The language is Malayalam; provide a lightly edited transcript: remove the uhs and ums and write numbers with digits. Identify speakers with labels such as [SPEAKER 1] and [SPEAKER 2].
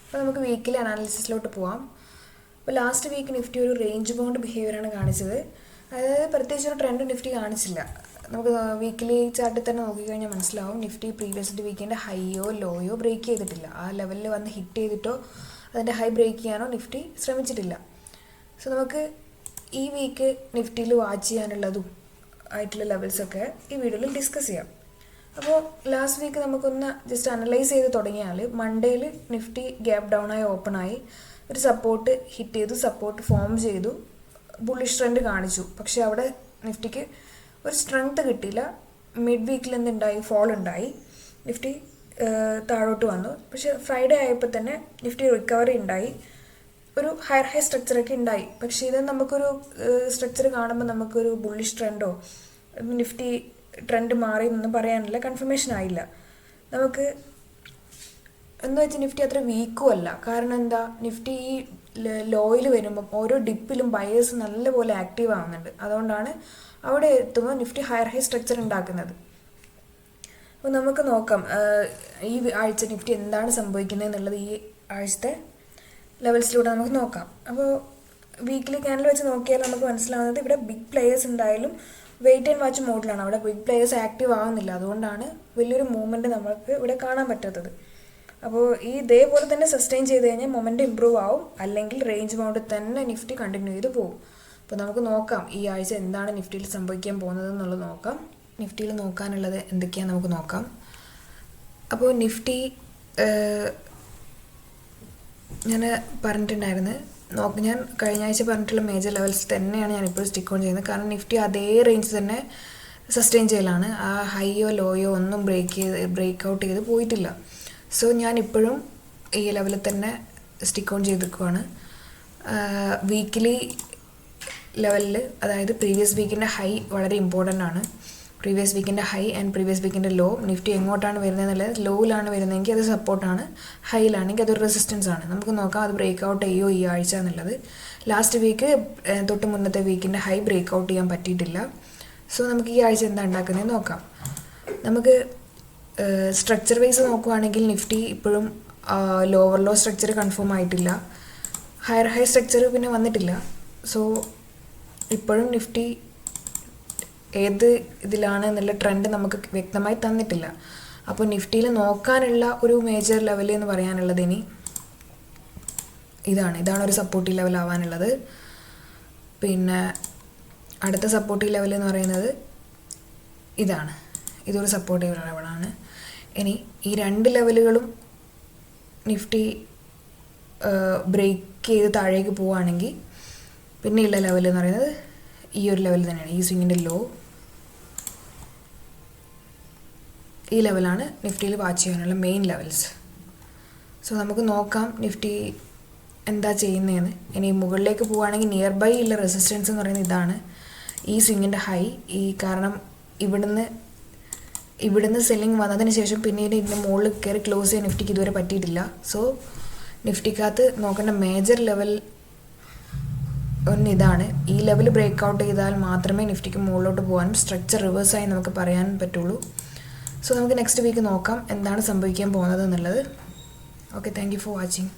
[SPEAKER 1] അപ്പോൾ നമുക്ക് വീക്കിലി അനാലിസിസിലോട്ട് പോവാം. അപ്പോൾ ലാസ്റ്റ് വീക്ക് നിഫ്റ്റി ഒരു റേഞ്ച് ബൗണ്ട് ബിഹേവിയറാണ് കാണിച്ചത്. അതായത് പ്രത്യേകിച്ച് ഒരു ട്രെൻഡ് നിഫ്റ്റി കാണിച്ചില്ല. നമുക്ക് വീക്കിലി ചാർട്ടിൽ തന്നെ നോക്കിക്കഴിഞ്ഞാൽ മനസ്സിലാവും നിഫ്റ്റി പ്രീവിയസ് വീക്കിൻ്റെ ഹൈയോ ലോയോ ബ്രേക്ക് ചെയ്തിട്ടില്ല. ആ ലെവലിൽ വന്ന് ഹിറ്റ് ചെയ്തിട്ടോ അതിൻ്റെ ഹൈ ബ്രേക്ക് ചെയ്യാനോ നിഫ്റ്റി ശ്രമിച്ചിട്ടില്ല. സോ നമുക്ക് ഈ വീക്ക് നിഫ്റ്റിയിൽ വാച്ച് ചെയ്യാനുള്ളതും ആയിട്ടുള്ള ലെവൽസൊക്കെ ഈ വീഡിയോയിൽ ഡിസ്കസ് ചെയ്യാം. അപ്പോൾ ലാസ്റ്റ് വീക്ക് നമുക്കൊന്ന് ജസ്റ്റ് അനലൈസ് ചെയ്ത് തുടങ്ങിയാൽ മൺഡേയിൽ നിഫ്റ്റി ഗ്യാപ്പ് ഡൗൺ ആയി ഓപ്പൺ ആയി ഒരു സപ്പോർട്ട് ഹിറ്റ് ചെയ്തു, സപ്പോർട്ട് ഫോം ചെയ്തു, ബുള്ളിഷ് ട്രെൻഡ് കാണിച്ചു. പക്ഷേ അവിടെ നിഫ്റ്റിക്ക് ഒരു സ്ട്രെങ്ത് കിട്ടിയില്ല. മിഡ് വീക്കിൽ എന്തുണ്ടായി, ഫോൾ ഉണ്ടായി, നിഫ്റ്റി താഴോട്ട് വന്നു. പക്ഷേ ഫ്രൈഡേ ആയപ്പോൾ തന്നെ നിഫ്റ്റി റിക്കവറി ഉണ്ടായി, ഒരു ഹയർ ഹൈ സ്ട്രക്ചറൊക്കെ ഉണ്ടായി. പക്ഷേ ഇത് നമുക്കൊരു സ്ട്രക്ചർ കാണുമ്പോൾ നമുക്കൊരു ബുള്ളിഷ് ട്രെൻഡോ നിഫ്റ്റി ട്രെൻഡ് മാറി എന്നൊന്നും പറയാനില്ല, കൺഫർമേഷൻ ആയില്ല. നമുക്ക് എന്ന് വെച്ചാൽ നിഫ്റ്റി അത്ര വീക്കും അല്ല. കാരണം എന്താ, നിഫ്റ്റി ഈ ലോയിൽ വരുമ്പം ഓരോ ഡിപ്പിലും ബയേഴ്സ് നല്ലപോലെ ആക്റ്റീവ് ആവുന്നുണ്ട്. അതുകൊണ്ടാണ് അവിടെ എത്തുമ്പോൾ നിഫ്റ്റി ഹയർ ഹൈ സ്ട്രക്ചർ ഉണ്ടാക്കുന്നത്. അപ്പോൾ നമുക്ക് നോക്കാം ഈ ആഴ്ച നിഫ്റ്റി എന്താണ് സംഭവിക്കുന്നത് എന്നുള്ളത് ഈ ആഴ്ചത്തെ ലെവൽസിലൂടെ നമുക്ക് നോക്കാം. അപ്പോൾ വീക്കിലി ക്യാൻഡിൽ വെച്ച് നോക്കിയാൽ നമുക്ക് മനസ്സിലാവുന്നത് ഇവിടെ ബിഗ് പ്ലേയേഴ്സ് എന്തായാലും വെയിറ്റ് ആൻഡ് വാച്ച് മോഡിലാണ്. അവിടെ ബിഗ് പ്ലേയേഴ്സ് ആക്റ്റീവ് ആവുന്നില്ല. അതുകൊണ്ടാണ് വലിയൊരു മൂവ്മെൻറ്റ് നമുക്ക് ഇവിടെ കാണാൻ പറ്റാത്തത്. അപ്പോൾ ഈ ഇതേപോലെ തന്നെ സസ്റ്റെയിൻ ചെയ്ത് കഴിഞ്ഞാൽ മൊമെൻറ്റ് ഇമ്പ്രൂവ് ആവും, അല്ലെങ്കിൽ റേഞ്ച് ബൗണ്ടിൽ തന്നെ നിഫ്റ്റി കണ്ടിന്യൂ ചെയ്ത് പോകും. അപ്പോൾ നമുക്ക് നോക്കാം ഈ ആഴ്ച എന്താണ് നിഫ്റ്റിയിൽ സംഭവിക്കാൻ പോകുന്നത് എന്നുള്ളത് നോക്കാം. നിഫ്റ്റിയിൽ നോക്കാനുള്ളത് എന്തൊക്കെയാണെന്ന് നമുക്ക് നോക്കാം. അപ്പോൾ നിഫ്റ്റി ഞാൻ പറഞ്ഞിട്ടുണ്ടായിരുന്നു, ഞാൻ കഴിഞ്ഞ ആഴ്ച പറഞ്ഞിട്ടുള്ള മേജർ ലെവൽസ് തന്നെയാണ് ഞാനിപ്പോൾ സ്റ്റിക്ക് ഓൺ ചെയ്യുന്നത്. കാരണം നിഫ്റ്റി അതേ റേഞ്ച് തന്നെ സസ്റ്റെയിൻ ചെയ്യലാണ്. ആ ഹൈയോ ലോയോ ഒന്നും ബ്രേക്ക് ഔട്ട് ചെയ്ത് പോയിട്ടില്ല. സോ ഞാനിപ്പോഴും ഈ ലെവലിൽ തന്നെ സ്റ്റിക്ക് ഓൺ ചെയ്തിരിക്കുകയാണ്. വീക്കിലി ലെവലിൽ, അതായത് പ്രീവിയസ് വീക്കിൻ്റെ ഹൈ വളരെ ഇമ്പോർട്ടൻ്റ് ആണ്. പ്രീവിയസ് വീക്കിൻ്റെ ഹൈ ആൻഡ് പ്രീവിയസ് വീക്കിൻ്റെ ലോ, നിഫ്റ്റി എങ്ങോട്ടാണ് വരുന്നത് എന്നുള്ളത്, ലോയിലാണ് വരുന്നതെങ്കിൽ അത് സപ്പോർട്ടാണ്, ഹൈയിലാണെങ്കിൽ അതൊരു റെസിസ്റ്റൻസ് ആണ്. നമുക്ക് നോക്കാം അത് ബ്രേക്ക് ഔട്ട് ചെയ്യോ ഈ ആഴ്ച എന്നുള്ളത്. ലാസ്റ്റ് വീക്ക് തൊട്ട് മുന്നത്തെ വീക്കിൻ്റെ ഹൈ ബ്രേക്ക് ഔട്ട് ചെയ്യാൻ പറ്റിയിട്ടില്ല. സോ നമുക്ക് ഈ ആഴ്ച എന്താ ഉണ്ടാക്കുന്നത് നോക്കാം. നമുക്ക് സ്ട്രക്ചർ വൈസ് നോക്കുകയാണെങ്കിൽ നിഫ്റ്റി ഇപ്പോഴും ലോവർ ലോ സ്ട്രക്ചർ കൺഫേം ആയിട്ടില്ല, ഹയർ ഹൈ സ്ട്രക്ചർ പിന്നെ വന്നിട്ടില്ല. സോ ഇപ്പോഴും നിഫ്റ്റി ഏത് ഇതിലാണ് എന്നുള്ള ട്രെൻഡ് നമുക്ക് വ്യക്തമായി തന്നിട്ടില്ല. അപ്പോൾ നിഫ്റ്റിയിൽ നോക്കാനുള്ള ഒരു മേജർ ലെവൽ എന്ന് പറയാനുള്ളത് ഇനി ഇതാണ് ഒരു സപ്പോർട്ടീവ് ലെവൽ ആവാനുള്ളത്. പിന്നെ അടുത്ത സപ്പോർട്ടീവ് ലെവൽ എന്ന് പറയുന്നത് ഇതൊരു സപ്പോർട്ടീവ് ലെവലാണ്. ഇനി ഈ രണ്ട് ലെവലുകളും നിഫ്റ്റി ബ്രേക്ക് ചെയ്ത് താഴേക്ക് പോവുകയാണെങ്കിൽ പിന്നെയുള്ള ലെവൽ എന്ന് പറയുന്നത് ഈ ഒരു ലെവൽ തന്നെയാണ്. ഈ സ്വിങ്ങിൻ്റെ ലോ ഈ ലെവലാണ് നിഫ്റ്റിയിൽ വാച്ച് ചെയ്യാനുള്ള മെയിൻ ലെവൽസ്. സോ നമുക്ക് നോക്കാം നിഫ്റ്റി എന്താ ചെയ്യുന്നതെന്ന്. ഇനി മുകളിലേക്ക് പോവുകയാണെങ്കിൽ നിയർ ബൈ ഉള്ള റെസിസ്റ്റൻസ് എന്ന് പറയുന്നത് ഇതാണ്, ഈ സ്വിങ്ങിൻ്റെ ഹൈ. കാരണം ഇവിടുന്ന് സെല്ലിങ് വന്നതിന് ശേഷം പിന്നീട് ഇതിൻ്റെ മുകളിൽ കയറി ക്ലോസ് ചെയ്യാൻ നിഫ്റ്റിക്ക് ഇതുവരെ പറ്റിയിട്ടില്ല. സോ നിഫ്റ്റിക്കകത്ത് നോക്കേണ്ട മേജർ ലെവൽ ഇതാണ്. ഈ ലെവൽ ബ്രേക്ക് ഔട്ട് ചെയ്താൽ മാത്രമേ നിഫ്റ്റിക്ക് മുകളിലോട്ട് പോകാനും സ്ട്രക്ചർ റിവേഴ്സായി നമുക്ക് പറയാൻ പറ്റുള്ളൂ. സോ നമുക്ക് നെക്സ്റ്റ് വീക്ക് നോക്കാം എന്താണ് സംഭവിക്കാൻ പോകുന്നത് എന്നുള്ളത്. Okay, thank you for watching.